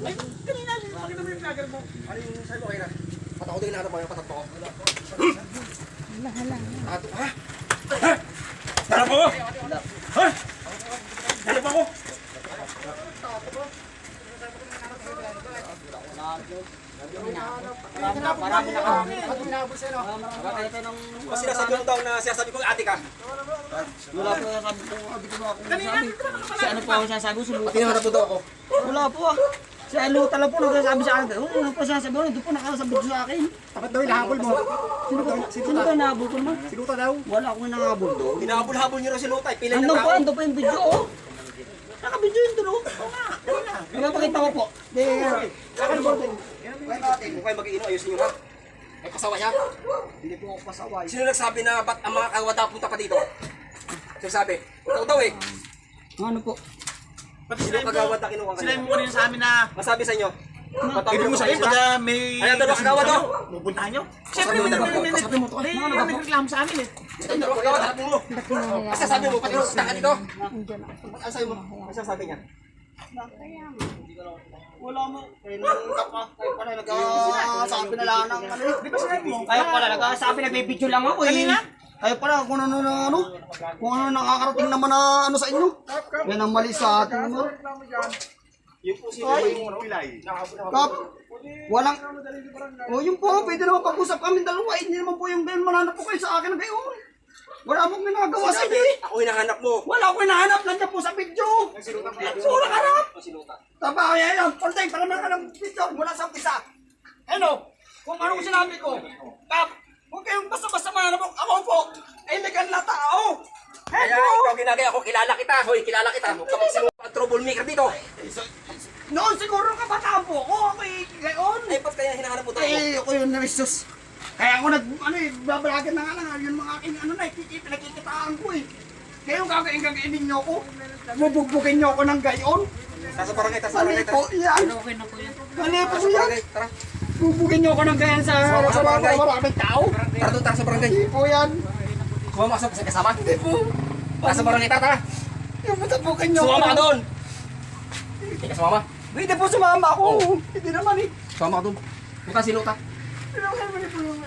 Ay, kanina, pakita mo yung vlogger mo. Ano yung sabi mo, Kira? Patakot din natin mo yung patakot ko. Hala. Nakato, ha? Harap ako! Ha? Harap ako! Marami Kasi sinasabi mo daw na sinasabi ko ate ka. Wala po yung sabi ko, sabi ko na ako Kanina, sabi. Si ano po ako sinasabi, si Luta. Pinahanap mo daw ako. Wala po ah. Si Luta lang po nagsasabi sa akin. Oo, ano po sinasabi ko, doon po nakasabi sa akin. Bakit daw hinahabol mo? Sino ba nahabol ko naman? Si Luta daw. Wala akong hinahabol doon. Hinahabol-habol niyo raw si Luta. Pilay na Ando tao. po yung video oh. Naka-video yun doon oh. Oo nga. Napapakita ko po. Akin mo din. Kung kayo mag-iino, ayusin niyo ha. May pasaway ha. Hindi po ako pasaway. Sino nagsabi na ba't ang mga kawata punta pa dito? Sino sabi? Ikaw daw eh. Ano po? Ba't Sino kagawata kinuha sila kanina? mo kanina sa amin na Masabi sa inyo? ibig mo sabihin pag may... Ayan, dalawa kagawa daw. Pupuntahan nyo? Siyempre, may reklamo sa amin eh. Ito, dalawa kagawat. Hanap mo. Kasi sabi mo, pati punta ka dito. Andiyan ako. Ano sabi mo? Ano sabi niya? Wala mo. Kayo pala nagsasabi na lang ng ano. Di ba sinabi mo? Kayo pala nagsasabi nagbibideo lang ako eh. Kanina? Kayo pala kung ano na ano. Kung ano nakakarating naman na ano sa inyo. Yan ang mali sa atin ano. Yung po sino yung pilay. Kap. Walang. O yung po, pwede naman pag-usap kami dalawa. Hindi naman po yung ganyan mananap po kayo sa akin na gayon. Wala akong ginagawa sa inyo eh. Ako hinahanap mo. Wala akong hinahanap. Nandiyan po sa video. Sura ka na. Taba kaya yan. Kontay, para naman ka ng video mula sa umpisa. Ano? Kung ano sinabi ko. Kap, huwag kayong basta-basta mananap. Ako po, ay legal na tao. Kaya ikaw ginagaya ako, kilala kita. Hoy, kilala kita. Huwag ka magsinuha troublemaker dito. Noon siguro kabataan po ako. Ako'y gayon. Ay, ba't kaya hinahanap mo daw ako? Eh, ako yun na Jesus. Kaya ako ano eh, babalagan na nga lang. Yun mga aking ano na, nakikitaan ko eh. Ngayon gagawin niyo ako. Bubugbugin niyo ako ng gayon. Nasa barangay, nasa Mali barangay. po yan. Okay na po yan. Mali po Nasa yan. barangay, tara. Bubugin niyo ako ng gayon sa barangay. maraming tao. Tara doon, tara sa barangay. Hindi po yan. Sumama ka sa kasama. Hindi po. Nasa barangay, tara. Yung bubukin niyo Sumama ka ako. doon. Hindi ka sumama. Hindi po sumama ako. Hindi naman eh. Sumama ka doon. Punta si Luta. Hindi naman po yung